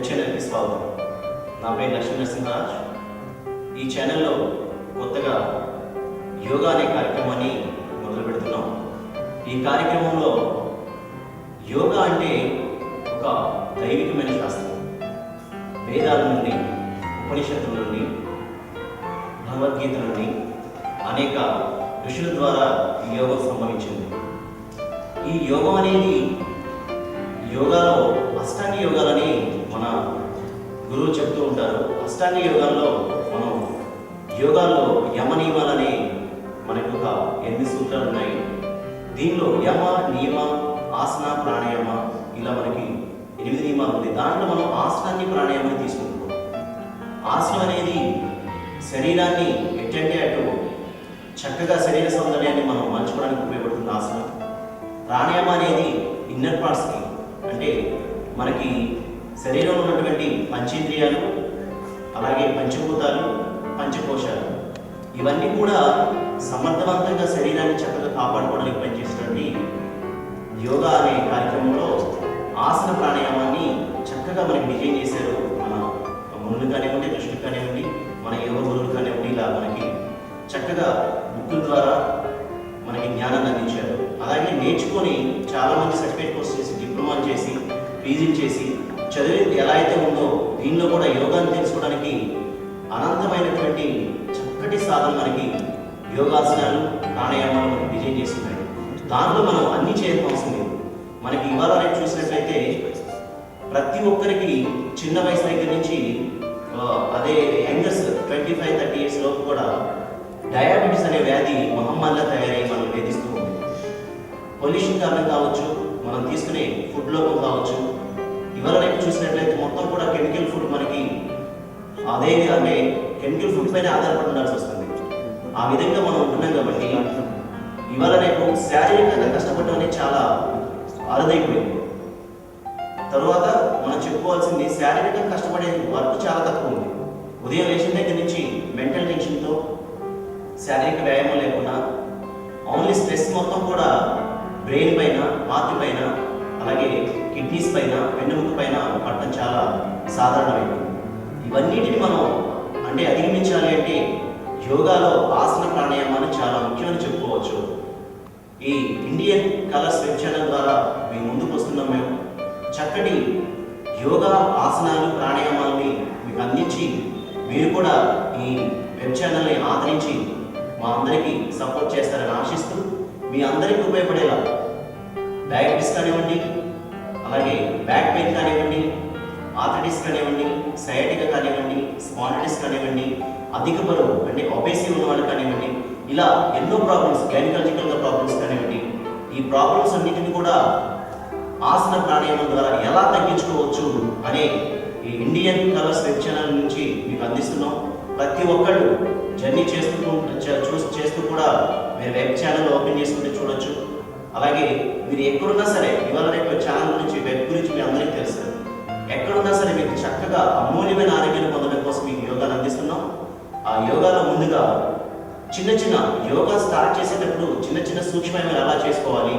Web ఛానల్కి స్వాగతం. నా పేరు లక్ష్మీ నరసింహరాజ్. ఈ ఛానల్లో కొత్తగా యోగా అనే కార్యక్రమాన్ని మొదలు పెడుతున్నాం. ఈ కార్యక్రమంలో యోగా అంటే ఒక దైవికమైన శాస్త్రం. వేదాల నుండి, ఉపనిషత్తుల నుండి, భగవద్గీత నుండి అనేక ఋషుల ద్వారా ఈ యోగం సంభవించింది. ఈ యోగం అనేది యోగాలో అష్టాంగ యోగాలని మన గురువు చెప్తూ ఉంటారు. అష్టాంగ యోగాల్లో మనం యోగాల్లో యమ నియమాలని మనకు ఒక 8 సూత్రాలు ఉన్నాయి. దీనిలో యమ, నియమ, ఆసన, ప్రాణాయామ ఇలా మనకి 8 నియమాలు ఉంది. దాంట్లో మనం ఆసనాన్ని, ప్రాణాయామాన్ని తీసుకుంటున్నాం. ఆసనం అనేది శరీరాన్ని ఎట్టంటే అటు చక్కగా శరీర సౌందర్యాన్ని మనం మలుచుకోవడానికి ఉపయోగపడుతుంది ఆసనం. ప్రాణాయామ అనేది ఇన్నర్ పార్ట్స్కి, అంటే మనకి శరీరంలో ఉన్నటువంటి పంచేంద్రియాలు, అలాగే పంచభూతాలు, పంచకోశాలు ఇవన్నీ కూడా సమర్థవంతంగా శరీరాన్ని చక్కగా కాపాడుకోవడానికి పనిచేసేటువంటి యోగా అనే కార్యక్రమంలో ఆసన ప్రాణాయామాన్ని చక్కగా మనకి డిజైన్ చేశారు. మన మునులు కానివ్వండి, ఋషులు కానివ్వండి, మన యోగ గురువులు కానివ్వండి, ఇలా మనకి చక్కగా బుక్కుల ద్వారా మనకి జ్ఞానాన్ని అందించారు. అలాగే నేర్చుకొని చాలామంది సర్టిఫికేట్ కోర్స్ చేసి, డిప్లొమాలు చేసి, పీజీలు చేసి చదివింది ఎలా అయితే ఉందో దీనిలో కూడా యోగాన్ని తెలుసుకోవడానికి అనంతమైనటువంటి చక్కటి సాధన మనకి యోగాసనాలు, ప్రాణాయామాలు మనకి డిజైన్ చేస్తున్నాయి. దాంట్లో మనం అన్ని చేయడం అవసరం లేదు. మనకి ఇవాళ రేపు చూసినట్లయితే ప్రతి ఒక్కరికి చిన్న వయసు దగ్గర నుంచి అదే యంగర్స్ 25-30 ఇయర్స్ లోపు కూడా డయాబెటీస్ అనే వ్యాధి మహమ్మారిలా తయారయ్యి మనం వేధిస్తూ ఉంది. పొల్యూషన్ కారణం కావచ్చు, మనం తీసుకునే ఫుడ్ లోపం కావచ్చు. ఇవాళ రేపు చూసినట్లయితే మొత్తం కూడా కెమికల్ ఫుడ్ మనకి అదే అంటే కెమికల్ ఫుడ్ పైన ఆధారపడి ఉండాల్సి వస్తుంది. ఆ విధంగా మనం ఉంటున్నాం కాబట్టి ఇవాళ రేపు శారీరకంగా కష్టపడడం అనేది చాలా అరుదైపోయింది. తర్వాత మనం చెప్పుకోవాల్సింది శారీరకంగా కష్టపడే వర్క్ చాలా తక్కువ ఉంది. ఉదయం లేచిన దగ్గర నుంచి మెంటల్ టెన్షన్తో శారీరక వ్యాయామం లేకుండా ఓన్లీ స్ట్రెస్ మొత్తం కూడా బ్రెయిన్ పైన, హార్ట్ పైన, అలాగే కిడ్నీస్ పైన, వెన్నుముక పైన పడటం చాలా సాధారణమైంది. ఇవన్నిటిని మనం అంటే అధిగమించాలి అంటే యోగాలో ఆసన ప్రాణాయామాలు చాలా ముఖ్యమని చెప్పుకోవచ్చు. ఈ ఇండియన్ కలర్స్ వెబ్ ఛానల్ ద్వారా మేము ముందుకు వస్తున్నాం. మేము చక్కటి యోగా ఆసనాలు, ప్రాణాయామాలని మీకు అందించి మీరు కూడా ఈ వెబ్ ఛానల్ని ఆదరించి మా అందరికీ సపోర్ట్ చేస్తారని ఆశిస్తూ మీ అందరికీ ఉపయోగపడేలా డయాబెటీస్ కానివ్వండి, అలాగే బ్యాక్ పెయిన్ కానివ్వండి, ఆర్థరైటిస్ కానివ్వండి, సయాటికా కానివ్వండి, స్పాండిలిటిస్ కానివ్వండి, అధిక బరువు అంటే ఒబేసిటీ ఉన్న వాళ్ళు కానివ్వండి, ఇలా ఎన్నో ప్రాబ్లమ్స్, గైనకాలజికల్గా ప్రాబ్లమ్స్ కానివ్వండి, ఈ ప్రాబ్లమ్స్ అన్నిటిని కూడా ఆసన ప్రాణాయామం ద్వారా ఎలా తగ్గించుకోవచ్చు అనే ఈ ఇండియన్ కలర్స్ వెబ్ ఛానల్ నుంచి మీకు అందిస్తున్నాం. ప్రతి ఒక్కళ్ళు జర్నీ చేస్తూ కూడా మీరు వెబ్ ఛానల్ ఓపెన్ చేసుకుంటే చూడొచ్చు. అలాగే మీరు ఎక్కడున్నా సరే ఇవాళ రేపు ఛానల్ గురించి, వెబ్ గురించి మీ అందరికీ తెలుసు. ఎక్కడున్నా సరే మీకు చక్కగా అమూల్యమైన ఆరోగ్యాన్ని పొందడం కోసం మీకు యోగాను అందిస్తున్నాం. ఆ యోగాలో ముందుగా చిన్న యోగా స్టార్ట్ చేసేటప్పుడు చిన్న సూక్ష్మమైన ఎలా చేసుకోవాలి,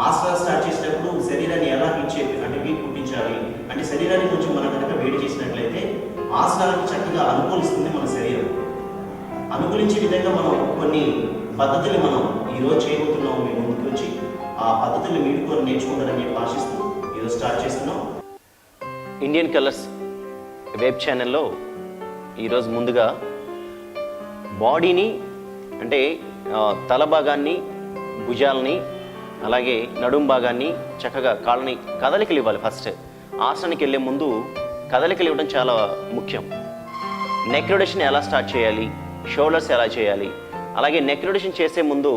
ఆసనాలు స్టార్ట్ చేసేటప్పుడు శరీరాన్ని ఎలా హీట్ పుట్టించాలి, అంటే శరీరాన్ని కొంచెం మనం కనుక వేడి చేసినట్లయితే ఆసనాలకు చక్కగా అనుకూలిస్తుంది మన శరీరం. అనుకూలించే విధంగా మనం కొన్ని పద్ధతులు మనం ఈరోజు చేయబోతున్నాం. మీ ముందుకు వచ్చి ఆ పద్ధతులు మీరు కూడా నేర్చుకుంటారని ఆశిస్తూ ఈరోజు స్టార్ట్ చేస్తున్నాం. ఇండియన్ కలర్స్ వెబ్ ఛానల్లో ఈరోజు ముందుగా బాడీని అంటే తల భాగాన్ని, భుజాలని, అలాగే నడుం భాగాన్ని చక్కగా కాళ్ళని కదలికలు ఇవ్వాలి. ఫస్ట్ ఆసనానికి వెళ్ళే ముందు కదలికలు ఇవ్వడం చాలా ముఖ్యం. నెక్ రొటేషన్ ఎలా స్టార్ట్ చేయాలి, షోల్డర్స్ ఎలా చేయాలి, అలాగే నెక్ రొటేషన్ చేసే ముందు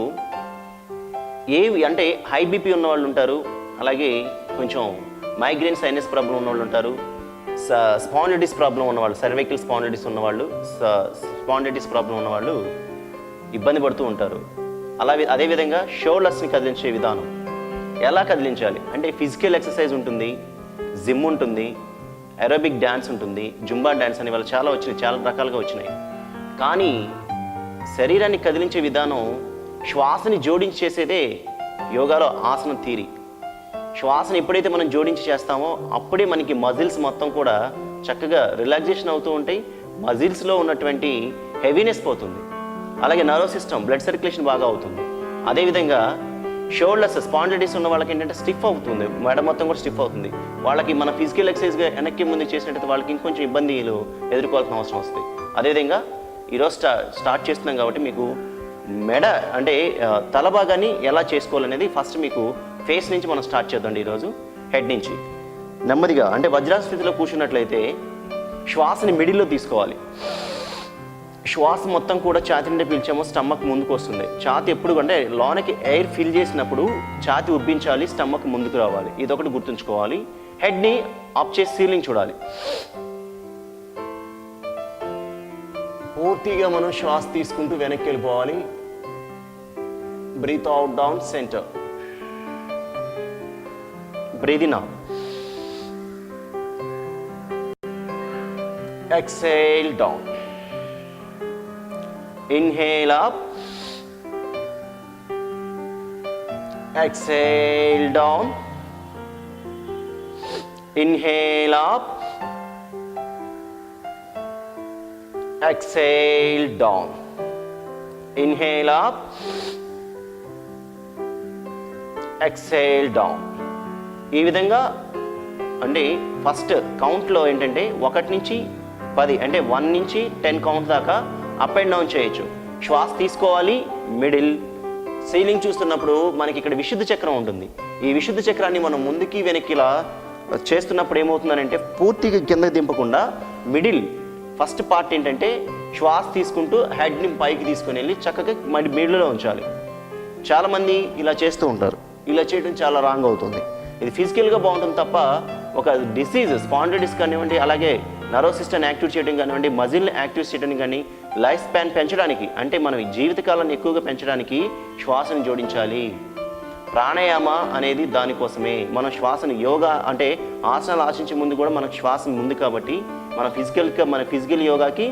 ఏవి అంటే హై బీపీ ఉన్న వాళ్ళు ఉంటారు, అలాగే కొంచెం మైగ్రేన్ సైనస్ ప్రాబ్లం ఉన్నవాళ్ళు ఉంటారు, స్పాండిలిటిస్ ప్రాబ్లం ఉన్నవాళ్ళు, సర్వైకల్ స్పాండిలిటిస్ ఉన్నవాళ్ళు, స్పాండిలిటిస్ ప్రాబ్లం ఉన్నవాళ్ళు ఇబ్బంది పడుతూ ఉంటారు. అదేవిధంగా షోల్డర్స్ని కదిలించే విధానం ఎలా కదిలించాలి అంటే ఫిజికల్ ఎక్సర్సైజ్ ఉంటుంది, జిమ్ ఉంటుంది, ఏరోబిక్ డ్యాన్స్ ఉంటుంది, జుంబా డ్యాన్స్ అని వాళ్ళు చాలా వచ్చినాయి, చాలా రకాలుగా వచ్చినాయి. కానీ శరీరాన్ని కదిలించే విధానం శ్వాసని జోడించి చేసేదే యోగాలో ఆసనం థియరీ. శ్వాసను ఎప్పుడైతే మనం జోడించి చేస్తామో అప్పుడే మనకి మజిల్స్ మొత్తం కూడా చక్కగా రిలాక్సేషన్ అవుతూ ఉంటాయి. మజిల్స్లో ఉన్నటువంటి హెవీనెస్ పోతుంది. అలాగే నర్వ్ సిస్టమ్, బ్లడ్ సర్క్యులేషన్ బాగా అవుతుంది. అదేవిధంగా షోల్డర్స్, స్పాండిలైటిస్ ఉన్న వాళ్ళకి ఏంటంటే స్టిఫ్ అవుతుంది, మెడ మొత్తం కూడా స్టిఫ్ అవుతుంది. వాళ్ళకి మన ఫిజికల్ ఎక్సర్సైజ్గా వెనక్కి ముందుకు చేసినట్టయితే వాళ్ళకి ఇంకొంచెం ఇబ్బందులు ఎదుర్కోవాల్సిన అవసరం వస్తాయి. అదేవిధంగా ఈరోజు స్టార్ట్ చేస్తున్నాం కాబట్టి మీకు మెడ అంటే తల భాగాన్ని ఎలా చేసుకోవాలనేది ఫస్ట్ మీకు ఫేస్ నుంచి మనం స్టార్ట్ చేద్దాం. ఈరోజు హెడ్ నుంచి నెమ్మదిగా అంటే వజ్రాసన స్థితిలో కూర్చున్నట్లయితే శ్వాసని మిడిల్లో తీసుకోవాలి. శ్వాస మొత్తం కూడా ఛాతి నుండి పీల్చామో స్టమక్ ముందుకు వస్తుంది. ఛాతి ఎప్పుడు అంటే లోనకి ఎయిర్ ఫిల్ చేసినప్పుడు ఛాతి ఉబ్బించాలి, స్టమక్ ముందుకు రావాలి. ఇదొకటి గుర్తుంచుకోవాలి. హెడ్ని అప్ చేసి సీలింగ్ చూడాలి. పూర్తిగా మనం శ్వాస తీసుకుంటూ వెనక్కి వెళ్ళిపోవాలి. Breathe out down centre. Breathe in out. Exhale down. Inhale up, exhale down, inhale up, exhale down, inhale up, exhale down. ఈ విధంగా అంటే ఫస్ట్ కౌంట్లో ఏంటంటే 1 నుంచి 10 అంటే 1 నుంచి 10 కౌంట్ దాకా అప్ అండ్ డౌన్ చేయొచ్చు. శ్వాస తీసుకోవాలి, మిడిల్. సీలింగ్ చూస్తున్నప్పుడు మనకి ఇక్కడ విశుద్ధ చక్రం ఉంటుంది. ఈ విశుద్ధ చక్రాన్ని మనం ముందుకి వెనక్కి ఇలా చేస్తున్నప్పుడు ఏమవుతుందనంటే పూర్తిగా కిందకి దింపకుండా మిడిల్ ఫస్ట్ పార్ట్ ఏంటంటే శ్వాస తీసుకుంటూ హెడ్ని పైకి తీసుకొని వెళ్ళి చక్కగా మిడిల్లో ఉంచాలి. చాలామంది ఇలా చేస్తూ ఉంటారు. ఇలా చేయడం చాలా రాంగ్ అవుతుంది. ఇది ఫిజికల్గా బాగుంటుంది తప్ప ఒక డిసీజ్, స్పాండిలైటిస్ కానివ్వండి, అలాగే నర్వ్ సిస్టమ్ని యాక్టివ్ చేయడం కానివ్వండి, మజిల్ని యాక్టివ్ చేయడం కానీ, లైఫ్ స్పాన్ పెంచడానికి అంటే మనం జీవితకాలాన్ని ఎక్కువగా పెంచడానికి శ్వాసను జోడించాలి. ప్రాణాయామ అనేది దానికోసమే. మనం శ్వాసను యోగా అంటే ఆసనాలు ఆశించే ముందు కూడా మనకు శ్వాస ముందు కాబట్టి మన ఫిజికల్ యోగాకి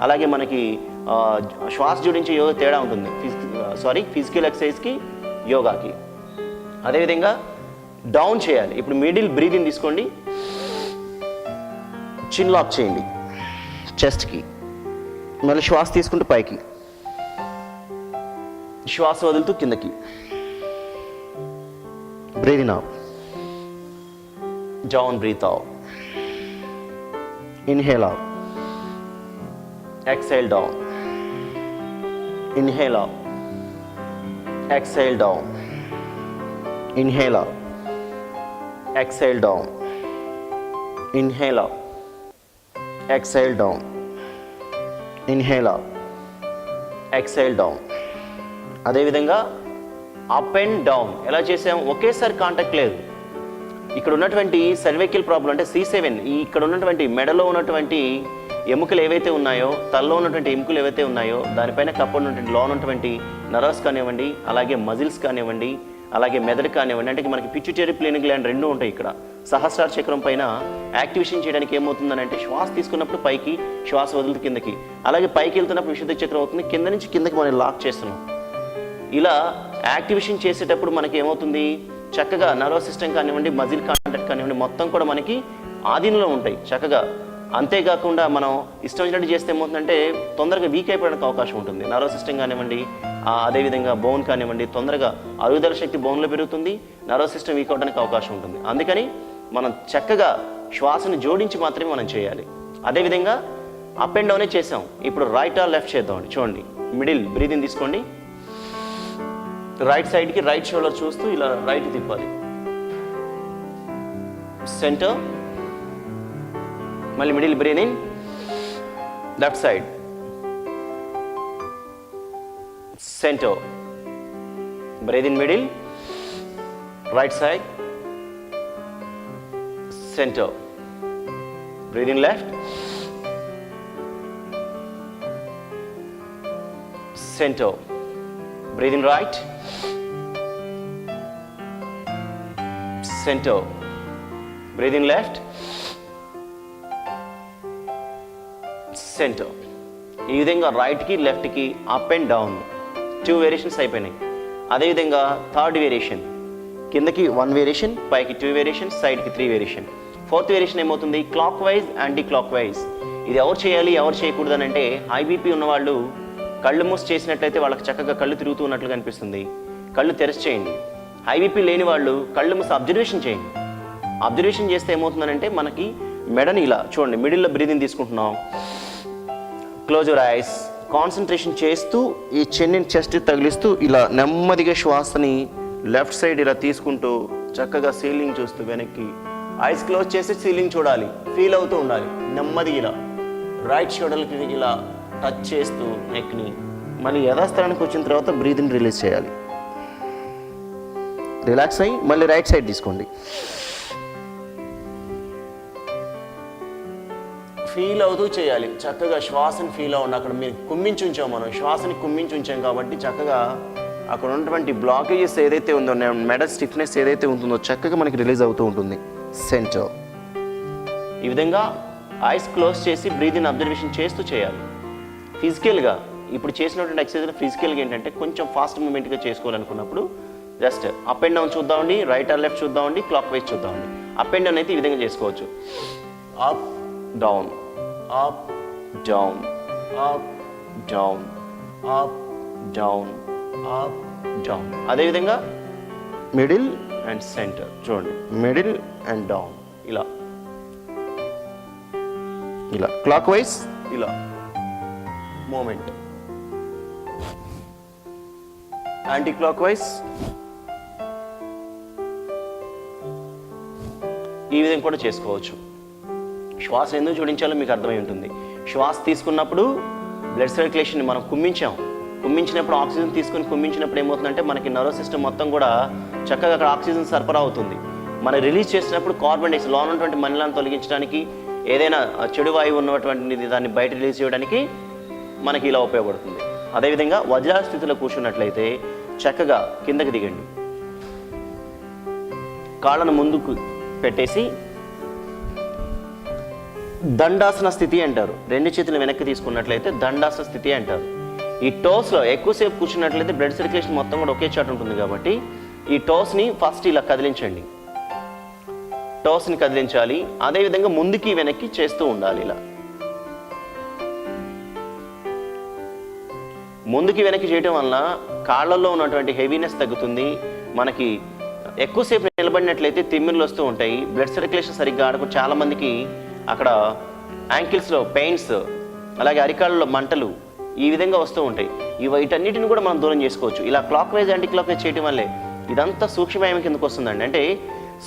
అలాగే మనకి శ్వాస జోడించే యోగా తేడా ఉంటుంది. ఫిజికల్ ఎక్సర్సైజ్కి యోగాకి. అదేవిధంగా డౌన్ చేయాలి. ఇప్పుడు మిడిల్ బ్రీదింగ్ తీసుకోండి. చిన్ లాక్ చేయండి చెస్ట్కి. మళ్ళీ శ్వాస తీసుకుంటూ పైకి, శ్వాస వదులుతూ కిందకి. Breathe in out, down, breathe out, inhale out, exhale down, inhale out, exhale down, inhale out, exhale down, inhale out, exhale down, inhale up, exhale down. అదేవిధంగా అప్ అండ్ డౌన్ ఎలా చేసాం? ఒకేసారి కాంటాక్ట్ లేదు. ఇక్కడ ఉన్నటువంటి సర్వైకల్ ప్రాబ్లం అంటే C7, ఇక్కడ ఉన్నటువంటి మెడలో ఉన్నటువంటి ఎముకలు ఏవైతే ఉన్నాయో, తలలో ఉన్నటువంటి ఎముకలు ఏవైతే ఉన్నాయో దానిపైన కప్ప ఉన్నటువంటి లో ఉన్నటువంటి నర్వ్స్ కానివ్వండి, అలాగే మజిల్స్ కానివ్వండి, అలాగే మెదడు కానివ్వండి, అంటే మనకి పిట్యూటరీ ప్లేనిక్ గ్లాండ్ రెండు ఉంటాయి. ఇక్కడ సహస్రార చక్రం పైన యాక్టివేషన్ చేయడానికి ఏమవుతుందని అంటే శ్వాస తీసుకున్నప్పుడు పైకి, శ్వాస వదులుతూ కిందకి, అలాగే పైకి వెళ్తున్నప్పుడు విశుద్ధ చక్రం అవుతుంది, కింద నుంచి కిందకి మనం లాక్ చేస్తున్నాం. ఇలా యాక్టివేషన్ చేసేటప్పుడు మనకి ఏమవుతుంది, చక్కగా నర్వస్ సిస్టమ్ కానివ్వండి, మజిల్ కాంటాక్ట్ కానివ్వండి, మొత్తం కూడా మనకి ఆధీనంలో ఉంటాయి చక్కగా. అంతేకాకుండా మనం ఇష్టం వచ్చినట్టు చేస్తే ఏమవుతుందంటే తొందరగా వీక్ అయిపోవడానికి అవకాశం ఉంటుంది. నర్వస్ సిస్టమ్ కానివ్వండి, అదేవిధంగా బోన్ కానివ్వండి, తొందరగా అరుగుదల శక్తి బోన్లో పెరుగుతుంది, నర్వస్ సిస్టమ్ వీక్ అవడానికి అవకాశం ఉంటుంది. అందుకని మనం చక్కగా శ్వాసను జోడించి మాత్రమే మనం చేయాలి. అదేవిధంగా అప్ అండ్ డౌనే చేసాం. ఇప్పుడు రైట్ ఆర్ లెఫ్ట్ చేద్దామండి. చూడండి, మిడిల్ బ్రీదింగ్ తీసుకోండి. రైట్ సైడ్కి రైట్ షోల్డర్ చూస్తూ ఇలా రైట్ తిప్పాలి. సెంటర్, మళ్ళీ middle breathing, left side, centre, breathe in middle, right side, center, breathe in left, center, breathe in right, center, breathe in left, center. ఈ విధంగా రైట్కి లెఫ్ట్కి అప్ అండ్ డౌన్ 2 వేరియేషన్స్ అయిపోయినాయి. అదేవిధంగా థర్డ్ వేరియేషన్ కిందకి 1 variation, పైకి 2 variation, సైడ్కి 3 variation. 4th variation ఏమవుతుంది, clock wise, anti clock wise. ఇది ఎవరు చేయాలి, ఎవరు చేయకూడదు అని అంటే, హై బీపీ ఉన్నవాళ్ళు కళ్ళు మూసి చేసినట్లయితే వాళ్ళకి చక్కగా కళ్ళు తిరుగుతూ ఉన్నట్లుగా అనిపిస్తుంది, కళ్ళు తెరచి చేయండి. హై బీపీ లేని వాళ్ళు కళ్ళు మూసి అబ్జర్వేషన్ చేయండి. అబ్జర్వేషన్ చేస్తే ఏమవుతుందనంటే మనకి మెడని ఇలా చూడండి, మిడిల్లో బ్రీదింగ్ తీసుకుంటున్నాం, క్లోజ్ యువర్ ఐస్, కాన్సన్ట్రేషన్ చేస్తూ ఈ చెన్నిని చెస్ట్ తగిలిస్తూ ఇలా నెమ్మదిగా శ్వాసని లెఫ్ట్ సైడ్ ఇలా తీసుకుంటూ చక్కగా సీలింగ్ చూస్తూ వెనక్కి ఐస్ క్లోజ్ చేసి సీలింగ్ చూడాలి, ఫీల్ అవుతూ ఉండాలి. నెమ్మదిగా ఇలా రైట్ షోల్డర్కి ఇలా టచ్ చేస్తూ నెక్ని మళ్ళీ యథాస్థానానికి వచ్చిన తర్వాత బ్రీదింగ్ రిలీజ్ చేయాలి. రిలాక్స్ అయ్యి మళ్ళీ రైట్ సైడ్ తీసుకోండి. ఫీల్ అవుతూ చేయాలి, చక్కగా శ్వాసని ఫీల్ అవ్వండి. అక్కడ మీరు కుమ్మించి ఉంచాం, మనం శ్వాసని కుమ్మించి ఉంచాం కాబట్టి చక్కగా అక్కడ ఉన్నటువంటి బ్లాకేజెస్ ఏదైతే ఉందో, మెడ స్టిఫ్నెస్ ఏదైతే ఉంటుందో చక్కగా మనకి రిలీజ్ అవుతూ ఉంటుంది. సెంటర్ ఈ విధంగా ఐస్ క్లోజ్ చేసి బ్రీదింగ్ అబ్జర్వేషన్ చేస్తూ చేయాలి. ఫిజికల్గా ఇప్పుడు చేసినటువంటి ఎక్సర్సైజ్ ఫిజికల్గా ఏంటంటే కొంచెం ఫాస్ట్ మూమెంట్గా చేసుకోవాలనుకున్నప్పుడు జస్ట్ అప్ అండ్ డౌన్ చూద్దామండి, రైట్ ఆర్ లెఫ్ట్ చూద్దామండి, క్లాక్ వైజ్ చూద్దామండి. అప్ అండ్ డౌన్ అయితే ఈ విధంగా చేసుకోవచ్చు, up down, up down, up down, up down, up down. అదేవిధంగా మిడిల్ అండ్ సెంటర్ చూడండి, మిడిల్ అండ్ డౌన్, ఇలా ఇలా క్లాక్ వైజ్, ఇలా మూమెంట్, యాంటీ క్లాక్ వైజ్. ఈ విధంగా కూడా చేసుకోవచ్చు. శ్వాస ఎందుకు జోడించాలో మీకు అర్థమై ఉంటుంది. శ్వాస తీసుకున్నప్పుడు బ్లడ్ సర్క్యులేషన్ మనం కుమ్మించినప్పుడు ఆక్సిజన్ తీసుకొని కుమ్మించినప్పుడు ఏమవుతుందంటే మనకి నర్వస్ సిస్టమ్ మొత్తం కూడా చక్కగా అక్కడ ఆక్సిజన్ సరఫరా అవుతుంది. మనం రిలీజ్ చేసినప్పుడు కార్బన్ డైఆక్సైడ్ లో ఉన్నటువంటి మలినాలను తొలగించడానికి, ఏదైనా చెడు వాయువు ఉన్నటువంటిది దాన్ని బయట రిలీజ్ చేయడానికి మనకి ఇలా ఉపయోగపడుతుంది. అదేవిధంగా వజ్రాల స్థితిలో కూర్చున్నట్లయితే చక్కగా కిందకి దిగండి, కాళ్ళను ముందుకు పెట్టేసి దండాసన స్థితి అంటారు. 2 చేతులు వెనక్కి తీసుకున్నట్లయితే దండాసన స్థితి అంటారు. ఈ టోస్లో ఎక్కువసేపు కూర్చున్నట్లయితే బ్లడ్ సర్క్యులేషన్ మొత్తం కూడా ఒకే చాటు ఉంటుంది కాబట్టి ఈ టోస్ని ఫస్ట్ ఇలా కదిలించండి, టోస్ని కదిలించాలి. అదేవిధంగా ముందుకి వెనక్కి చేస్తూ ఉండాలి. ఇలా ముందుకి వెనక్కి చేయడం వలన కాళ్ళల్లో ఉన్నటువంటి హెవీనెస్ తగ్గుతుంది. మనకి ఎక్కువసేపు నిలబడినట్లయితే తిమ్మిర్లు వస్తూ ఉంటాయి, బ్లడ్ సర్క్యులేషన్ సరిగ్గా ఆడకు. చాలా మందికి అక్కడ యాంకిల్స్లో పెయిన్స్, అలాగే అరికాళ్ళలో మంటలు ఈ విధంగా వస్తూ ఉంటాయి. వీటన్నిటిని కూడా మనం దూరం చేసుకోవచ్చు ఇలా clock wise, anti clock wise చేయడం వల్లే. ఇదంతా సూక్ష్మవ్యాయామం కిందకు వస్తుందండి. అంటే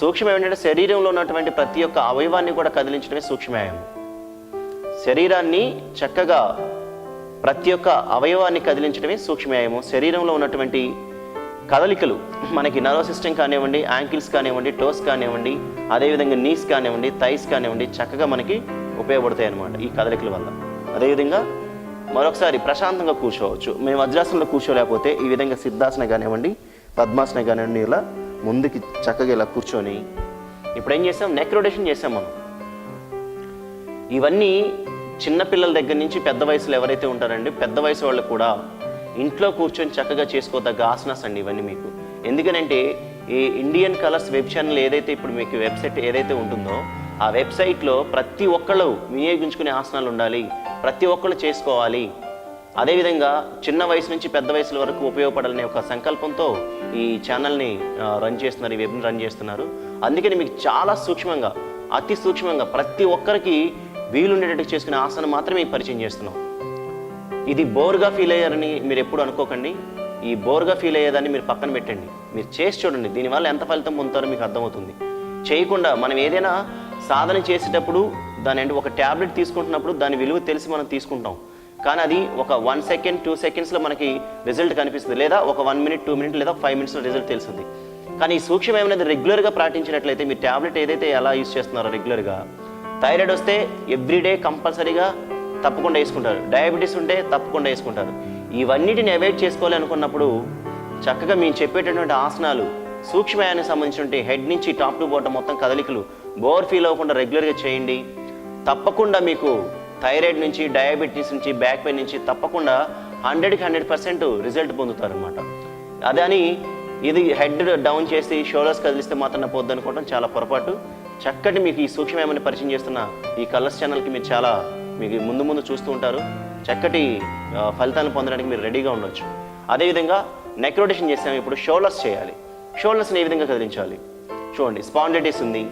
సూక్ష్మవ్యాయామం అంటే శరీరంలో ఉన్నటువంటి ప్రతి ఒక్క అవయవాన్ని కూడా కదిలించడమే సూక్ష్మవ్యాయామం. శరీరాన్ని చక్కగా ప్రతి ఒక్క అవయవాన్ని కదిలించడమే సూక్ష్మవ్యాయామం. శరీరంలో ఉన్నటువంటి కదలికలు మనకి నర్వస్ సిస్టమ్ కానివ్వండి, యాంకిల్స్ కానివ్వండి, టోస్ కానివ్వండి, అదేవిధంగా నీస్ కానివ్వండి, థైస్ కానివ్వండి చక్కగా మనకి ఉపయోగపడతాయి అన్నమాట ఈ కదలికల వల్ల. అదేవిధంగా మరొకసారి ప్రశాంతంగా కూర్చోవచ్చు. మేము వజ్రాసనంలో కూర్చోలేకపోతే ఈ విధంగా సిద్ధాసన కానివ్వండి, పద్మాసన కానివ్వండి, ఇలా ముందుకి చక్కగా ఇలా కూర్చొని ఇప్పుడు ఏం చేసాం, నెక్ రొటేషన్ చేసాం మనం. ఇవన్నీ చిన్నపిల్లల దగ్గర నుంచి పెద్ద వయసులో ఎవరైతే ఉంటారండి, పెద్ద వయసు వాళ్ళు కూడా ఇంట్లో కూర్చొని చక్కగా చేసుకోదగ్గ ఆసనాస్ అండి ఇవన్నీ మీకు. ఎందుకనంటే ఈ ఇండియన్ కలర్స్ వెబ్ ఛానల్ ఏదైతే ఇప్పుడు మీకు వెబ్సైట్ ఏదైతే ఉంటుందో ఆ వెబ్సైట్లో ప్రతి ఒక్కళ్ళు వినియోగించుకునే ఆసనాలు ఉండాలి, ప్రతి ఒక్కళ్ళు చేసుకోవాలి. అదేవిధంగా చిన్న వయసు నుంచి పెద్ద వయసుల వరకు ఉపయోగపడాలనే ఒక సంకల్పంతో ఈ ఛానల్ని రన్ చేస్తున్నారు, ఈ వెబ్ని రన్ చేస్తున్నారు. అందుకని మీకు చాలా సూక్ష్మంగా, అతి సూక్ష్మంగా ప్రతి ఒక్కరికి వీలుండేటట్టు చేసుకునే ఆసనం మాత్రమే పరిచయం చేస్తున్నాం. ఇది బోర్గా ఫీల్ అయ్యారని మీరు ఎప్పుడు అనుకోకండి. ఈ బోర్గా ఫీల్ అయ్యేదాన్ని మీరు పక్కన పెట్టండి, మీరు చేసి చూడండి. దీనివల్ల ఎంత ఫలితం పొందుతారో మీకు అర్థమవుతుంది. చేయకుండా మనం ఏదైనా సాధన చేసేటప్పుడు దాని అంటే ఒక ట్యాబ్లెట్ తీసుకుంటున్నప్పుడు దాని విలువ తెలిసి మనం తీసుకుంటాం. కానీ అది ఒక 1 సెకండ్ 2 సెకండ్స్లో మనకి రిజల్ట్ కనిపిస్తుంది, లేదా ఒక 1 మినిట్ 2 మినిట్ లేదా 5 మినిట్స్లో రిజల్ట్ తెలుస్తుంది. కానీ ఈ సూక్ష్మం అనేది రెగ్యులర్గా పాటించినట్లయితే మీ ట్యాబ్లెట్ ఏదైతే ఎలా యూజ్ చేస్తున్నారో రెగ్యులర్గా, థైరాయిడ్ వస్తే ఎవ్రీడే కంపల్సరీగా తప్పకుండా వేసుకుంటారు, డయాబెటీస్ ఉంటే తప్పకుండా వేసుకుంటారు. ఇవన్నిటిని అవాయిడ్ చేసుకోవాలి అనుకున్నప్పుడు చక్కగా మేము చెప్పేటటువంటి ఆసనాలు సూక్ష్మయానికి సంబంధించినటువంటి హెడ్ నుంచి టాప్ టు బాటమ్ మొత్తం కదలికలు బోర్ ఫీల్ అవ్వకుండా రెగ్యులర్గా చేయండి. తప్పకుండా మీకు థైరాయిడ్ నుంచి, డయాబెటీస్ నుంచి, బ్యాక్ పెయిన్ నుంచి తప్పకుండా 100% రిజల్ట్ పొందుతారనమాట. అదని ఇది హెడ్ డౌన్ చేసి షోల్డర్స్ కదిలిస్తే మాత్రం పోద్దు అనుకోవడం చాలా పొరపాటు. చక్కటి మీకు ఈ సూక్ష్మమైన పరిచయం చేస్తున్న ఈ కలర్స్ ఛానల్కి మీరు చాలా మీకు ముందు చూస్తూ ఉంటారు. చక్కటి ఫలితాలను పొందడానికి మీరు రెడీగా ఉండొచ్చు. అదేవిధంగా నెక్ రొటేషన్ చేసాము. ఇప్పుడు షోల్డర్స్ చేయాలి. షోల్డర్స్ని ఏ విధంగా కదిలించాలి చూడండి. స్పాండిలైటిస్ ఉంది,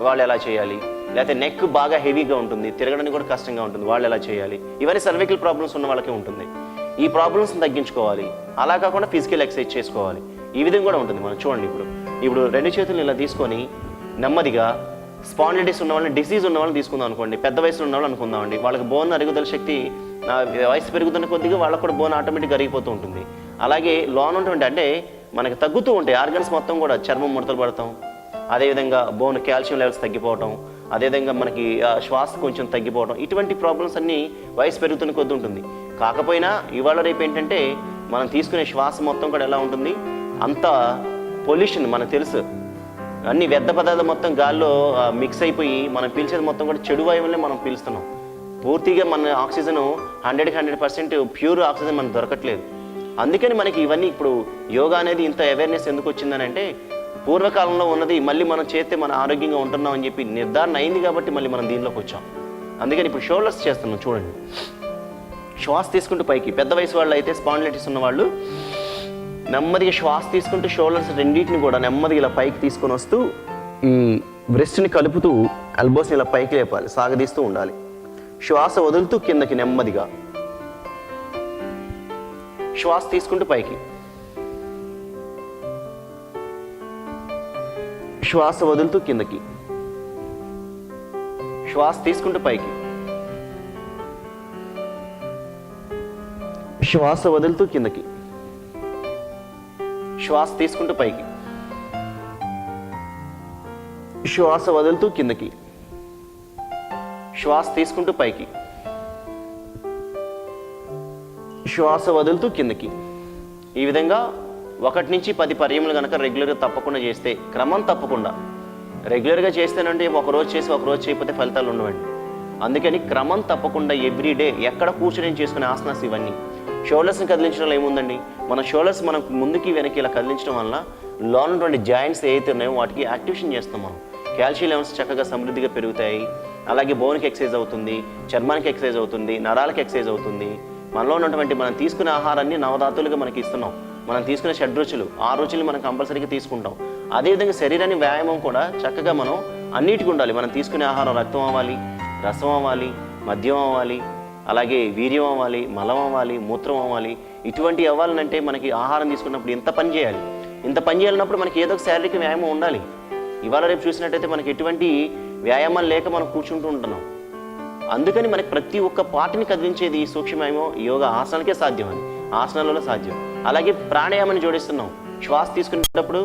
వాళ్ళు ఎలా చేయాలి? లేకపోతే నెక్ బాగా హెవీగా ఉంటుంది, తిరగడానికి కూడా కష్టంగా ఉంటుంది, వాళ్ళు ఎలా చేయాలి? ఇవన్నీ సర్వికల్ ప్రాబ్లమ్స్ ఉన్న వాళ్ళకే ఉంటుంది. ఈ ప్రాబ్లమ్స్ని తగ్గించుకోవాలి. అలా కాకుండా ఫిజికల్ ఎక్సర్సైజ్ చేసుకోవాలి. ఈ విధంగా కూడా ఉంటుంది. మనం చూడండి, ఇప్పుడు రెండు చేతులను ఇలా తీసుకొని నెమ్మదిగా స్పాండిలైటిస్ ఉన్న వాళ్ళని, డిసీజ్ ఉన్న వాళ్ళని తీసుకుందాం అనుకోండి. పెద్ద వయసులో ఉన్న వాళ్ళు అనుకుందామండి. వాళ్ళకి బోన్ అరుగుదల శక్తి వయసు పెరుగుతున్న కొద్దిగా వాళ్ళకు కూడా బోన్ ఆటోమేటిక్గా అరిగిపోతూ ఉంటుంది. అలాగే లోన్ ఉంటుంది, అంటే మనకి తగ్గుతూ ఉంటాయి ఆర్గన్స్ మొత్తం కూడా. చర్మం ముడతలు పడతాం, అదేవిధంగా బోన్ కాల్షియం లెవెల్స్ తగ్గిపోవటం, అదేవిధంగా మనకి శ్వాస కొంచెం తగ్గిపోవడం, ఇటువంటి ప్రాబ్లమ్స్ అన్నీ వయసు పెరుగుతున్న కొద్ది ఉంటుంది. కాకపోయినా ఇవాళ రేపు ఏంటంటే మనం తీసుకునే శ్వాస మొత్తం కూడా ఎలా ఉంటుంది, అంత పొల్యూషన్ మనకు తెలుసు. అన్ని వ్యర్థ పదార్థాలు మొత్తం గాల్లో మిక్స్ అయిపోయి మనం పీల్చేది మొత్తం కూడా చెడు వాయువులనే మనం పీలుస్తున్నాం. పూర్తిగా మన ఆక్సిజన్ 100% ప్యూర్ ఆక్సిజన్ మనకు దొరకట్లేదు. అందుకని మనకి ఇవన్నీ ఇప్పుడు యోగా అనేది ఇంత అవేర్నెస్ ఎందుకు వచ్చిందని అంటే, పూర్వకాలంలో ఉన్నది మళ్ళీ మనం చేస్తే మన ఆరోగ్యంగా ఉంటున్నాం అని చెప్పి నిర్ధారణ అయింది కాబట్టి మళ్ళీ మనం దీనిలోకి వచ్చాం. అందుకని ఇప్పుడు షోల్డర్స్ చేస్తున్నాం. చూడండి, శ్వాస తీసుకుంటూ పైకి. పెద్ద వయసు వాళ్ళు అయితే స్పాండిలైటిస్ ఉన్న వాళ్ళు నెమ్మదిగా శ్వాస తీసుకుంటూ షోల్డర్స్ రెండింటిని కూడా నెమ్మదిగా ఇలా పైకి తీసుకొని వస్తూ ఈ బ్రెస్ట్ని కలుపుతూ ఎల్బోస్ని ఇలా పైకి లేపాలి, సాగదీస్తూ ఉండాలి. శ్వాస వదులుతూ కిందకి నెమ్మదిగా, శ్వాస తీసుకుంటూ పైకి, శ్వాస వదులుతూ కిందకి, శ్వాస తీసుకుంటూ పైకి, శ్వాస వదులుతూ కిందకి, శ్వాస తీసుకుంటూ పైకి, శ్వాస వదులుతూ కిందకి, శ్వాస తీసుకుంటూ పైకి, శ్వాస వదులుతూ కిందకి. ఈ విధంగా 1 నుంచి 10 పర్యములు కనుక రెగ్యులర్గా తప్పకుండా చేస్తే, క్రమం తప్పకుండా రెగ్యులర్గా చేస్తేనంటే ఒకరోజు చేసి ఒకరోజు చేయకపోతే ఫలితాలు ఉండవండి. అందుకని క్రమం తప్పకుండా ఎవ్రీడే ఎక్కడ కూర్చొని చేసుకునే ఆసనాస్ ఇవన్నీ. షోల్డర్స్ని కదిలించడంలో ఏముందండి, మన షోల్డర్స్ మనం ముందుకి వెనక్కి ఇలా కదిలించడం వల్ల లోన్ ఉన్నటువంటి జాయింట్స్ ఏవైతే ఉన్నాయో వాటికి యాక్టివేషన్ చేస్తాం మనం. కాల్షియం లెవెల్స్ చక్కగా సమృద్ధిగా పెరుగుతాయి. అలాగే బోన్కి ఎక్సర్సైజ్ అవుతుంది, చర్మానికి ఎక్సర్సైజ్ అవుతుంది, నరాలకు ఎక్సర్సైజ్ అవుతుంది. మనలో ఉన్నటువంటి మనం తీసుకునే ఆహారాన్ని నవధాతులుగా మనకి ఇస్తున్నాం. మనం తీసుకునే షడ్రుచులు, 6 రుచులు మనం కంపల్సరీగా తీసుకుంటాం. అదేవిధంగా శరీరాన్ని వ్యాయామం కూడా చక్కగా మనం అన్నిటికీ ఉండాలి. మనం తీసుకునే ఆహారం రక్తం అవ్వాలి, రసం అవ్వాలి, మద్యం అవ్వాలి, అలాగే వీర్యం అవ్వాలి, మలం అవ్వాలి, మూత్రం అవ్వాలి. ఇటువంటి అవ్వాలంటే మనకి ఆహారం తీసుకున్నప్పుడు ఇంత పని చేయాలి. ఇంత పని చేయాలన్నప్పుడు మనకి ఏదో ఒక శారీరక వ్యాయామం ఉండాలి. ఇవాళ రేపు చూసినట్టయితే మనకి ఎటువంటి వ్యాయామాలు లేక మనం కూర్చుంటూ ఉంటున్నాం. అందుకని మనకి ప్రతి ఒక్క పార్టీని కదిలించేది ఈ సూక్ష్మమేమో యోగా ఆసనాలకే సాధ్యం. అది ఆసనాలలో సాధ్యం. అలాగే ప్రాణాయామాన్ని జోడిస్తున్నాం. శ్వాస తీసుకునేటప్పుడు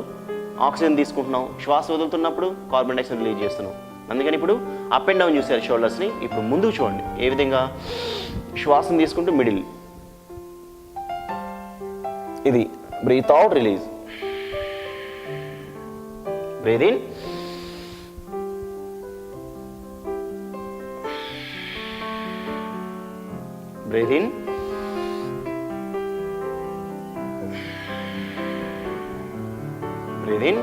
ఆక్సిజన్ తీసుకుంటున్నాం, శ్వాస వదులుతున్నప్పుడు కార్బన్ డైఆక్సైడ్ రిలీజ్ చేస్తున్నాం. అందుకని ఇప్పుడు అప్ అండ్ డౌన్ చూసారు షోల్డర్స్ని. ఇప్పుడు ముందుకు చూడండి ఏ విధంగా. శ్వాసను తీసుకుంటూ మిడిల్, ఇది breathe out, release, breathe in, breathe in, breathe in,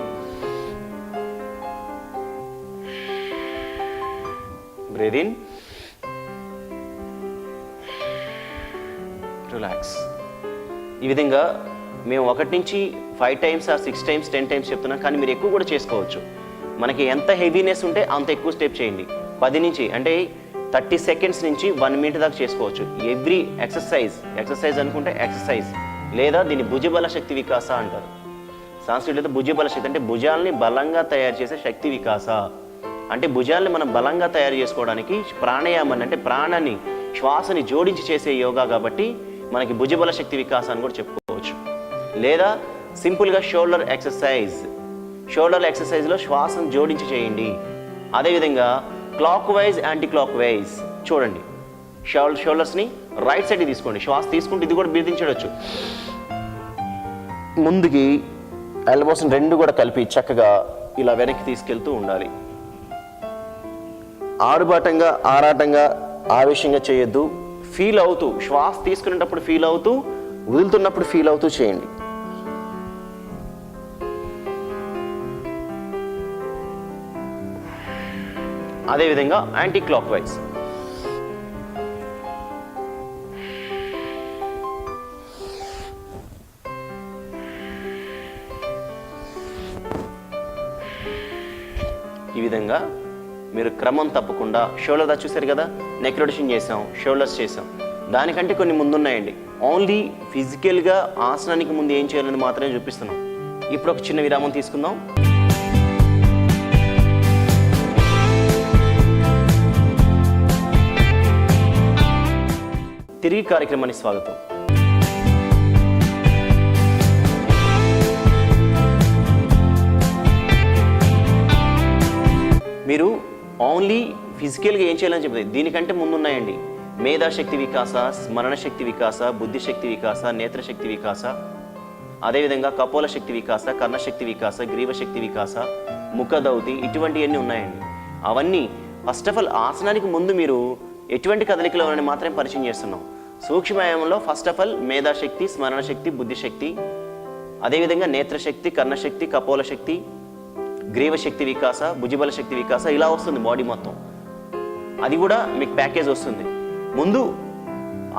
breathe in, relax. ఈ విధంగా మేము 1 నుంచి 5 టైమ్స్ 6 టైమ్స్ 10 టైమ్స్ చెప్తున్నాం, కానీ మీరు ఎక్కువ కూడా చేసుకోవచ్చు. మనకి ఎంత హెవీనెస్ ఉంటే అంత ఎక్కువ స్టెప్ చేయండి. 10 నుంచి అంటే 30 సెకండ్స్ నుంచి 1 మినిట్ దాకా చేసుకోవచ్చు. ఎవ్రీ ఎక్సర్సైజ్ అనుకుంటే ఎక్సర్సైజ్, లేదా దీన్ని భుజబల శక్తి వికాస అంటారు. సంస్కృతిలో భుజబల శక్తి అంటే భుజాల్ని బలంగా తయారు చేసే శక్తి వికాస. అంటే భుజాల్ని మనం బలంగా తయారు చేసుకోవడానికి ప్రాణాయామాన్ని, అంటే ప్రాణాన్ని, శ్వాసని జోడించి చేసే యోగా కాబట్టి మనకి భుజబల శక్తి వికాస అని కూడా చెప్పుకోవచ్చు. లేదా సింపుల్గా షోల్డర్ ఎక్సర్సైజ్లో శ్వాసను జోడించి చేయండి. అదేవిధంగా clock wise, anti clock wise చూడండి. షోల్డర్స్ని రైట్ సైడ్ తీసుకోండి. శ్వాస తీసుకుంటే ఇది కూడా బ్రీతించవచ్చు. ముందుకి ఎల్బోస్ని 2 కూడా కలిపి చక్కగా ఇలా వెనక్కి తీసుకెళ్తూ ఉండాలి. ఆరాటంగా ఆవేశంగా చేయొద్దు. ఫీల్ అవుతూ, శ్వాస తీసుకునేటప్పుడు ఫీల్ అవుతూ, వదులుతున్నప్పుడు ఫీల్ అవుతూ చేయండి. అదేవిధంగా యాంటీ క్లాక్ వైజ్. ఈ విధంగా మీరు క్రమం తప్పకుండా షోల్డర్ చూశారు కదా, నెక్ రొటేషన్ చేసాం, షోల్డర్స్ చేసాం. దానికంటే కొన్ని ముందున్నాయండి. ఓన్లీ ఫిజికల్గా ఆసనానికి ముందు ఏం చేయాలని మాత్రమే చూపిస్తున్నాం. ఇప్పుడు ఒక చిన్న విరామం తీసుకుందాం. తిరిగి కార్యక్రమానికి స్వాగతం. మీరు ఓన్లీ ఫిజికల్గా ఏం చేయాలని చెప్తుంది. దీనికంటే ముందున్నాయండి మేధాశక్తి వికాస, స్మరణ శక్తి వికాస, బుద్ధిశక్తి వికాస, నేత్రశక్తి వికాస, అదేవిధంగా కపోల శక్తి వికాస, కర్ణశక్తి వికాస, గ్రీవశక్తి వికాస, ముఖదౌతి, ఇటువంటివన్నీ ఉన్నాయండి. అవన్నీ ఫస్ట్ ఆఫ్ ఆల్ ఆసనానికి ముందు మీరు ఎటువంటి కదలికలు అని మాత్రమే పరిచయం చేస్తున్నాం. సూక్ష్మయామంలో ఫస్ట్ ఆఫ్ ఆల్ మేధాశక్తి, స్మరణ శక్తి, బుద్ధిశక్తి, అదేవిధంగా నేత్రశక్తి, కర్ణశక్తి, కపోల శక్తి, గ్రీవశక్తి వికాస, భుజబల శక్తి వికాస, ఇలా వస్తుంది బాడీ మొత్తం. అది కూడా మీకు ప్యాకేజ్ వస్తుంది. ముందు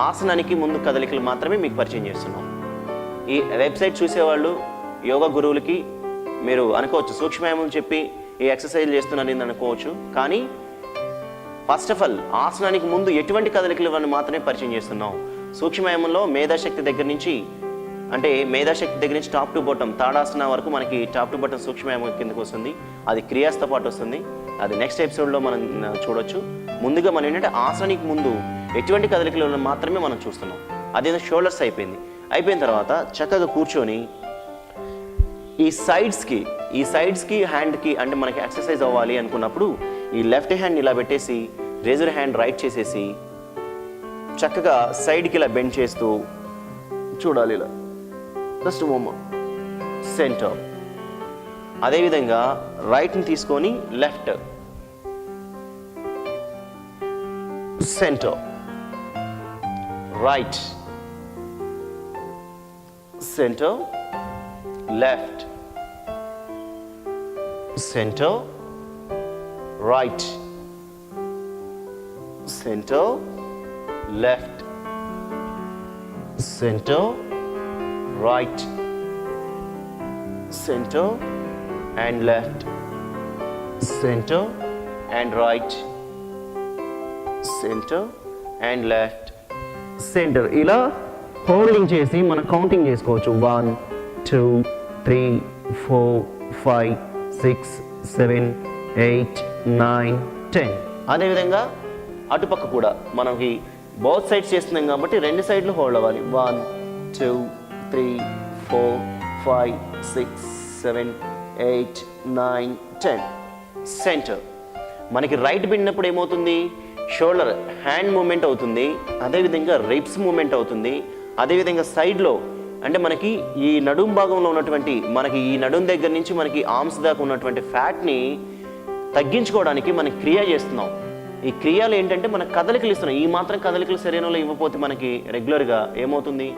ఆసనానికి ముందు కదలికలు మాత్రమే మీకు పరిచయం చేస్తున్నాం. ఈ వెబ్సైట్ చూసేవాళ్ళు యోగా గురువులకి మీరు అనుకోవచ్చు సూక్ష్మయామం చెప్పి ఈ ఎక్సర్సైజ్ చేస్తున్నారని అనుకోవచ్చు. కానీ ఫస్ట్ ఆఫ్ ఆల్ ఆసనానికి ముందు ఎటువంటి కదలికలు అని మాత్రమే పరిచయం చేస్తున్నాం. సూక్ష్మయామంలో మేధాశక్తి దగ్గర నుంచి, అంటే మేధాశక్తి దగ్గర నుంచి టాప్ టు బాటమ్ తాడాసన వరకు మనకి టాప్ టు బాటమ్ సూక్ష్మయామం కిందకు వస్తుంది. అది క్రియాస్తో పాటు వస్తుంది. అది నెక్స్ట్ ఎపిసోడ్లో మనం చూడొచ్చు. ముందుగా మనం ఏంటంటే ఆసనానికి ముందు ఎటువంటి కదలికలు మాత్రమే మనం చూస్తున్నాం. అదేదో షోల్డర్స్ అయిపోయిన తర్వాత చక్కగా కూర్చొని ఈ సైడ్స్కి హ్యాండ్కి, అంటే మనకి ఎక్సర్సైజ్ అవ్వాలి అనుకున్నప్పుడు ఈ లెఫ్ట్ హ్యాండ్ ఇలా పెట్టేసి రేజర్ హ్యాండ్ రైట్ చేసేసి చక్కగా సైడ్కి ఇలా బెండ్ చేస్తూ చూడాలి. ఇలా జస్ట్ మూమెంట్ సెంటర్. అదేవిధంగా రైట్ని తీసుకొని left centre, right centre, left centre, right centre, left centre, right center and left, center and right, center and left, center. ఇలా హోల్డింగ్ చేసి మనం కౌంటింగ్ చేసుకోవచ్చు. 1 2 3 4 5 6 7 8 9 10. అదేవిధంగా అటుపక్క కూడా మనకి బోత్ సైడ్స్ చేస్తున్నాం కాబట్టి రెండు సైడ్లు హోల్డ్ అవ్వాలి. 1 2 3 4 5 6 7 8 9 10. సెంటర్. మనకి రైట్ బిన్నప్పుడు ఏమవుతుంది, షోల్డర్ హ్యాండ్ మూమెంట్ అవుతుంది, అదేవిధంగా రిబ్స్ మూమెంట్ అవుతుంది. అదేవిధంగా సైడ్లో అంటే మనకి ఈ నడుం భాగంలో ఉన్నటువంటి, మనకి ఈ నడుం దగ్గర నుంచి మనకి ఆర్మ్స్ దాకా ఉన్నటువంటి ఫ్యాట్ని తగ్గించుకోవడానికి మనం క్రియ చేస్తున్నాం. ఈ క్రియలు ఏంటంటే మన కదలికలు ఇస్తున్నాం. ఈ మాత్రం కదలికలు శరీరంలో ఇవ్వకపోతే మనకి రెగ్యులర్గా ఏమవుతుంది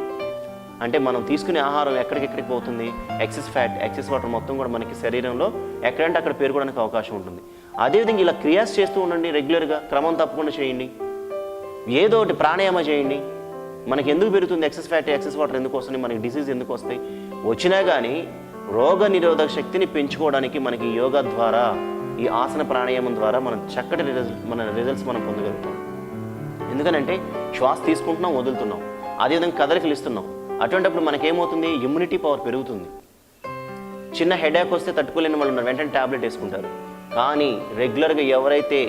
అంటే మనం తీసుకునే ఆహారం ఎక్కడికెక్కడికి పోతుంది, ఎక్సెస్ ఫ్యాట్, ఎక్సెస్ వాటర్ మొత్తం కూడా మనకి శరీరంలో ఎక్కడంటే అక్కడ పేరుకోవడానికి అవకాశం ఉంటుంది. అదేవిధంగా ఇలా క్రియాస్ చేస్తూ ఉండండి, రెగ్యులర్గా క్రమం తప్పకుండా చేయండి. ఏదో ఒకటి ప్రాణాయామ చేయండి. మనకి ఎందుకు పెరుగుతుంది ఎక్సెస్ ఫ్యాట్, ఎక్సెస్ వాటర్ ఎందుకు వస్తుంది, మనకి డిసీజ్ ఎందుకు వస్తాయి, వచ్చినా కానీ రోగ నిరోధక శక్తిని పెంచుకోవడానికి మనకి యోగా ద్వారా, ఈ ఆసన ప్రాణాయామం ద్వారా మనం చక్కటి రిజల్ట్స్ మనం పొందగలుగుతాం. ఎందుకనంటే శ్వాస తీసుకుంటున్నాం, వదులుతున్నాం, అదేవిధంగా కదలికలు ఇస్తున్నాం. అటువంటిప్పుడు మనకేమవుతుంది, ఇమ్యూనిటీ పవర్ పెరుగుతుంది. చిన్న హెడేక్ వస్తే తట్టుకోలేని వాళ్ళు ఉన్నారు, వెంటనే ట్యాబ్లెట్ వేసుకుంటారు. కానీ రెగ్యులర్గా ఎవరైతే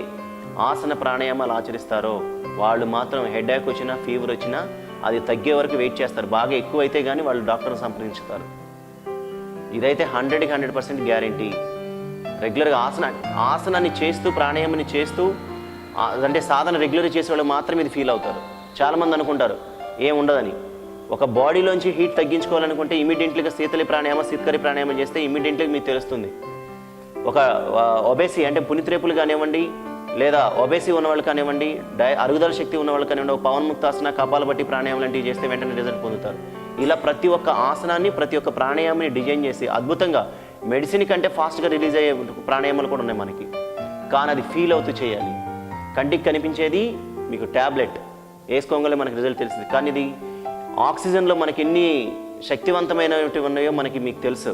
ఆసన ప్రాణాయామాలు ఆచరిస్తారో వాళ్ళు మాత్రం హెడేక్ వచ్చినా, ఫీవర్ వచ్చినా అది తగ్గే వరకు వెయిట్ చేస్తారు. బాగా ఎక్కువైతే కానీ వాళ్ళు డాక్టర్ని సంప్రదించుతారు. ఇదైతే 100% గ్యారంటీ. రెగ్యులర్గా ఆసనాన్ని చేస్తూ, ప్రాణాయామాన్ని చేస్తూ, అంటే సాధన రెగ్యులర్గా చేసే వాళ్ళు మాత్రం ఇది ఫీల్ అవుతారు. చాలామంది అనుకుంటారు ఏముండదని. ఒక బాడీలోంచి హీట్ తగ్గించుకోవాలనుకుంటే ఇమీడియట్లీగా శీతలి ప్రాణాయామం చేస్తే ఇమీడియట్లీగా మీకు తెలుస్తుంది. ఒక ఒబేసి అంటే పునిత్రేపులు కానివ్వండి, లేదా ఒబేసి ఉన్నవాళ్ళు కానివ్వండి, అరుగుదల శక్తి ఉన్నవాళ్ళు కానివ్వండి, పవన్ముక్తాసన, కపాలభట్టి ప్రాణాయామం లాంటివి చేస్తే వెంటనే రిజల్ట్ పొందుతారు. ఇలా ప్రతి ఒక్క ఆసనాన్ని, ప్రతి ఒక్క ప్రాణాయామాన్ని డిజైన్ చేసి అద్భుతంగా మెడిసిన్ కంటే ఫాస్ట్గా రిలీజ్ అయ్యే ప్రాణాయామాలు కూడా ఉన్నాయి మనకి. కానీ అది ఫీల్ అవుతూ చేయాలి. కంటికి కనిపించేది మీకు ట్యాబ్లెట్ వేసుకోగానే మనకి రిజల్ట్ తెలిసింది, కానీ ఇది ఆక్సిజన్లో మనకి ఎన్ని శక్తివంతమైనవి ఉన్నాయో మీకు తెలుసు.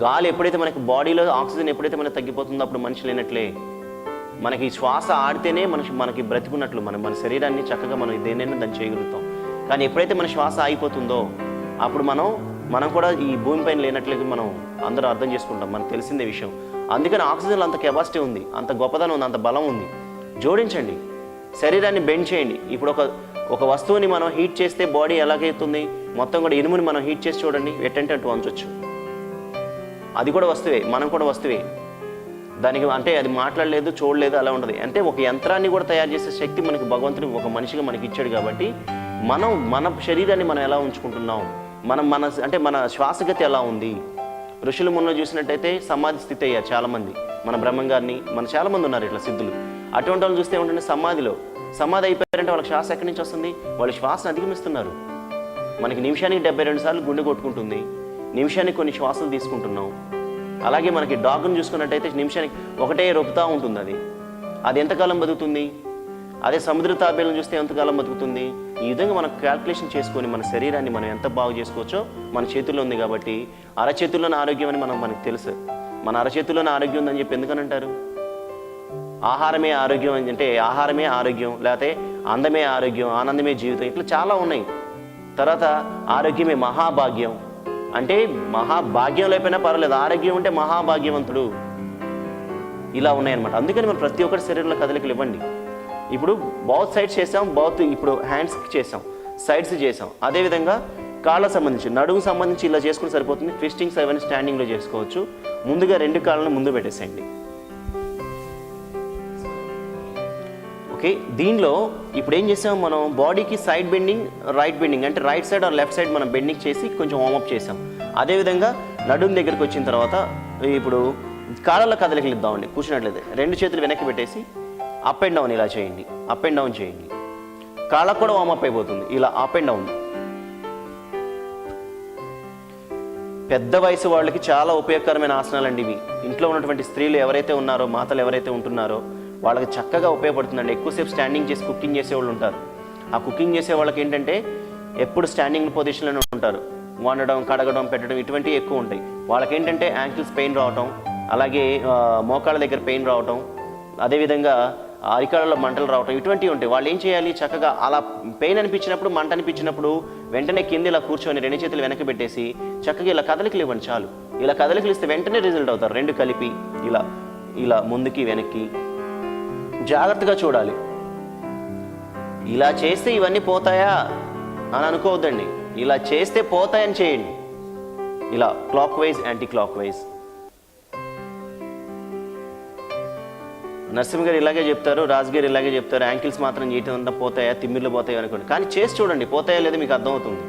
గాలి ఎప్పుడైతే మనకి బాడీలో ఆక్సిజన్ ఎప్పుడైతే మనకి తగ్గిపోతుందో అప్పుడు మనిషి లేనట్లే. మనకి శ్వాస ఆడితేనే మనకి బ్రతికున్నట్లు. మన శరీరాన్ని చక్కగా మనం దేనైనా దాన్ని చేయగలుగుతాం. కానీ ఎప్పుడైతే మన శ్వాస ఆగిపోతుందో అప్పుడు మనం కూడా ఈ భూమిపైన లేనట్లుగా మనం అందరూ అర్థం చేసుకుంటాం. మనకు తెలిసిందే విషయం. అందుకని ఆక్సిజన్లో అంత కెపాసిటీ ఉంది, అంత గొప్పదనం ఉంది, అంత బలం ఉంది. జోడించండి, శరీరాన్ని బెండ్ చేయండి. ఇప్పుడు ఒక వస్తువుని మనం హీట్ చేస్తే బాడీ ఎలాగైతుంది, మొత్తం కూడా ఇనుముని మనం హీట్ చేసి చూడండి, ఎట్టంటే అటు వంచొచ్చు. అది కూడా వస్తువే, మనం కూడా వస్తువే. దానికి అంటే అది మాట్లాడలేదు, చూడలేదు, అలా ఉండదు. అంటే ఒక యంత్రాన్ని కూడా తయారు చేసే శక్తి మనకి భగవంతుడు ఒక మనిషిగా మనకి ఇచ్చాడు. కాబట్టి మన శరీరాన్ని మనం ఎలా ఉంచుకుంటున్నాం, మన శ్వాసగతి ఎలా ఉంది. ఋషులు మొన్న చూసినట్టయితే సమాధి స్థితి అయ్యారు చాలామంది. మన బ్రహ్మం గారిని చాలామంది ఉన్నారు ఇట్లా సిద్ధులు. అటువంటి వాళ్ళు చూస్తే ఏమంటే సమాధి అయిపోయారంటే వాళ్ళకి శ్వాస ఎక్కడి నుంచి వస్తుంది, వాళ్ళు శ్వాసను అధిగమిస్తున్నారు. మనకి నిమిషానికి 72 సార్లు గుండె కొట్టుకుంటుంది, నిమిషానికి కొన్ని శ్వాసలు తీసుకుంటున్నాం. అలాగే మనకి డాగ్ను చూసుకున్నట్టయితే నిమిషానికి ఒకటే రొప్పుతూ ఉంటుంది. అది ఎంతకాలం బతుకుతుంది? అదే సముద్ర తాబేలను చూస్తే ఎంతకాలం బతుకుతుంది? ఈ విధంగా మనం క్యాల్కులేషన్ చేసుకొని మన శరీరాన్ని మనం ఎంత బాగు చేసుకోవచ్చో మన చేతుల్లో ఉంది. కాబట్టి అరచేతుల్లోని ఆరోగ్యం అని మనకు తెలుసు. మన అరచేతుల్లోని ఆరోగ్యం ఉందని చెప్పి ఎందుకని అంటారు? ఆహారమే ఆరోగ్యం అని అంటే ఆహారమే ఆరోగ్యం, లేకపోతే అందమే ఆరోగ్యం, ఆనందమే జీవితం, ఇట్లా చాలా ఉన్నాయి. తర్వాత ఆరోగ్యమే మహాభాగ్యం అంటే మహాభాగ్యం లేకపోయినా పర్వాలేదు, ఆరోగ్యం ఉంటే మహాభాగ్యవంతుడు, ఇలా ఉన్నాయన్నమాట. అందుకని మనం ప్రతి ఒక్కరి శరీరంలో కదలికలు ఇవ్వండి. ఇప్పుడు బౌత్ సైడ్స్ చేసాం, ఇప్పుడు హ్యాండ్స్కి చేసాం, సైడ్స్ చేసాం. అదేవిధంగా కాళ్ళకు సంబంధించి, నడుము సంబంధించి ఇలా చేసుకుని సరిపోతుంది. ట్విస్టింగ్స్ అవన్నీ స్టాండింగ్లో చేసుకోవచ్చు. ముందుగా 2 కాళ్ళను ముందు పెట్టేసేయండి. ఓకే, దీనిలో ఇప్పుడు ఏం చేసాం, మనం బాడీకి సైడ్ బెండింగ్, రైట్ బెండింగ్ అంటే right side or left side మనం బెండింగ్ చేసి కొంచెం వార్మప్ చేసాం. అదేవిధంగా నడుము దగ్గరికి వచ్చిన తర్వాత ఇప్పుడు కాళ్ళలో కదలికలు ఇద్దామండి. కూర్చున్నట్లయితే 2 చేతులు వెనక్కి పెట్టేసి అప్ అండ్ డౌన్ ఇలా చేయండి, అప్ అండ్ డౌన్ చేయండి. కాళ్ళకు కూడా వార్మప్ అయిపోతుంది. ఇలా అప్ అండ్ డౌన్. పెద్ద వయసు వాళ్ళకి చాలా ఉపయోగకరమైన ఆసనాలు అండి ఇవి. ఇంట్లో ఉన్నటువంటి స్త్రీలు ఎవరైతే ఉన్నారో, మాతలు ఎవరైతే ఉంటున్నారో వాళ్ళకి చక్కగా ఉపయోగపడుతుందండి. ఎక్కువసేపు స్టాండింగ్ చేసి కుకింగ్ చేసేవాళ్ళు ఉంటారు. ఆ కుకింగ్ చేసే వాళ్ళకి ఏంటంటే ఎప్పుడు స్టాండింగ్ పొజిషన్లోనే ఉంటారు. వండడం, కడగడం, పెట్టడం ఇటువంటివి ఎక్కువ ఉంటాయి. వాళ్ళకి ఏంటంటే యాంకిల్స్ పెయిన్ రావటం, అలాగే మోకాళ్ళ దగ్గర పెయిన్ రావటం, అదేవిధంగా అరికాళ్ళలో మంటలు రావటం ఇటువంటివి ఉంటాయి. వాళ్ళు ఏం చేయాలి, చక్కగా అలా పెయిన్ అనిపించినప్పుడు, మంట అనిపించినప్పుడు వెంటనే కింద ఇలా కూర్చొని 2 చేతులు వెనక్కి పెట్టేసి చక్కగా ఇలా కదలికలు ఇవ్వండి చాలు. ఇలా కదలికలు ఇస్తే వెంటనే రిజల్ట్ అవుతారు. 2 కలిపి ఇలా ముందుకి వెనక్కి జాగ్రత్తగా చూడాలి. ఇలా చేస్తే ఇవన్నీ పోతాయా అని అనుకోవద్దండి. ఇలా చేస్తే పోతాయని చేయండి. ఇలా clock wise, anti clock wise. Narasimha గారు ఇలాగే చెప్తారు, రాజు గారు ఇలాగే చెప్తారు. యాంకిల్స్ మాత్రం చేయటం అంతా పోతాయా, తిమ్మిర్లు పోతాయా అనుకోండి. కానీ చేసి చూడండి, పోతాయా లేదో మీకు అర్థమవుతుంది.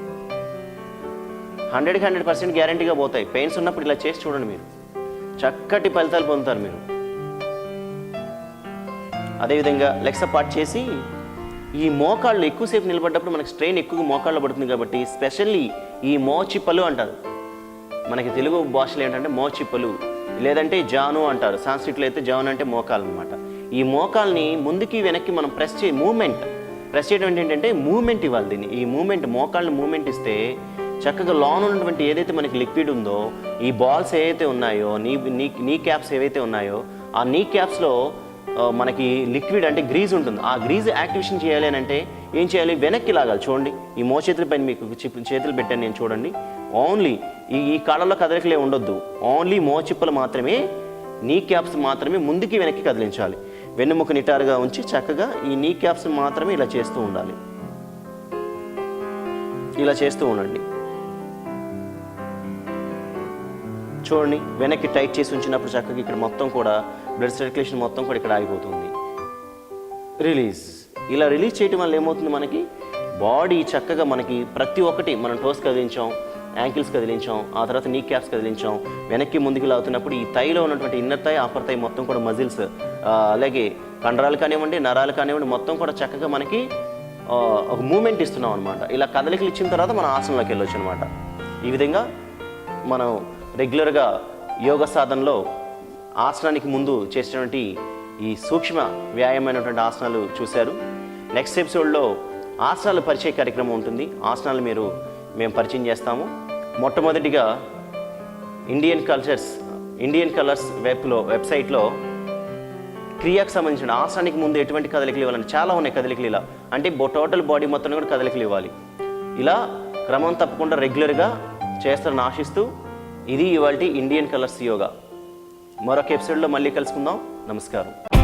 100% గ్యారంటీగా పోతాయి. పెయిన్స్ ఉన్నప్పుడు ఇలా చేసి చూడండి, మీరు చక్కటి ఫలితాలు పొందుతారు మీరు. అదేవిధంగా లెగ్స్ అపార్ట్ చేసి ఈ మోకాళ్ళు ఎక్కువసేపు నిలబడ్డప్పుడు మనకి స్ట్రెయిన్ ఎక్కువగా మోకాళ్ళు పడుతుంది. కాబట్టి స్పెషల్లీ ఈ మోచిప్పలు అంటారు. మనకి తెలుగు భాషలో ఏంటంటే మోచిప్పలు, లేదంటే జాను అంటారు. సాంస్క్రిట్లో అయితే జాను అంటే మోకాలు అనమాట. ఈ మోకాల్ని ముందుకి వెనక్కి మనం ప్రెస్ చేయడం ఏంటంటే మూమెంట్ ఇవ్వాలి దీన్ని. ఈ మూమెంట్, మోకాళ్ళని మూమెంట్ ఇస్తే చక్కగా లోన్ ఉన్నటువంటి ఏదైతే మనకి లిక్విడ్ ఉందో, ఈ బాల్స్ ఏవైతే ఉన్నాయో, నీ క్యాప్స్ ఏవైతే ఉన్నాయో, ఆ నీ క్యాప్స్లో మనకి లిక్విడ్ అంటే గ్రీజ్ ఉంటుంది. ఆ గ్రీజ్ యాక్టివేషన్ చేయాలి అని అంటే ఏం చేయాలి, వెనక్కి లాగాలి. చూడండి, ఈ మోచేతుల పైన మీకు చేతులు పెట్టాను నేను, చూడండి. ఓన్లీ ఈ కాళ్ళలో కదలికలే ఉండొద్దు. ఓన్లీ మోచిప్పలు మాత్రమే, నీ క్యాప్స్ మాత్రమే ముందుకి వెనక్కి కదిలించాలి. వెన్నుముక నిటారుగా ఉంచి చక్కగా ఈ నీ క్యాప్స్ మాత్రమే ఇలా చేస్తూ ఉండాలి. ఇలా చేస్తూ ఉండండి. చూడండి, వెనక్కి టైట్ చేసి ఉంచినప్పుడు చక్కగా ఇక్కడ మొత్తం కూడా బ్లడ్ సర్క్యులేషన్ మొత్తం కూడా ఇక్కడ ఆగిపోతుంది. రిలీజ్. ఇలా రిలీజ్ చేయటం వల్ల ఏమవుతుంది, మనకి బాడీ చక్కగా మనకి ప్రతి ఒక్కటి, మనం టోస్ కదిలించాం, యాంకిల్స్ కదిలించాం, ఆ తర్వాత నీ క్యాప్స్ కదిలించాం, వెనక్కి ముందుకు లాగుతున్నప్పుడు ఈ థైలో ఉన్నటువంటి ఇన్నర్ థై, అప్పర్ థై మొత్తం కూడా మజిల్స్, అలాగే కండరాలు కానివ్వండి, నరాలు కానివ్వండి, మొత్తం కూడా చక్కగా మనకి ఒక మూమెంట్ ఇస్తున్నాం అనమాట. ఇలా కదలికలు ఇచ్చిన తర్వాత మనం ఆసనంలోకి వెళ్ళొచ్చు అనమాట. ఈ విధంగా మనం రెగ్యులర్గా యోగ సాధనలో ఆసనానికి ముందు చేసేటువంటి ఈ సూక్ష్మ వ్యాయామైనటువంటి ఆసనాలు చూశారు. నెక్స్ట్ ఎపిసోడ్లో ఆసనాల పరిచయ కార్యక్రమం ఉంటుంది. ఆసనాలు మేము పరిచయం చేస్తాము. మొట్టమొదటిగా ఇండియన్ కలర్స్ వెబ్సైట్లో క్రియాకు సంబంధించిన ఆసనానికి ముందు ఎటువంటి కదలికలు ఇవ్వాలని చాలా ఉన్నాయి. కదలికలు ఇలా అంటే టోటల్ బాడీ మొత్తం కూడా కదలికలు ఇవ్వాలి. ఇలా క్రమం తప్పకుండా రెగ్యులర్గా చేస్తారని ఆశిస్తూ ఇది ఇవాల్టి ఇండియన్ కలర్స్ యోగా. మరొక ఎపిసోడ్లో మళ్ళీ కలుసుకుందాం. నమస్కారం.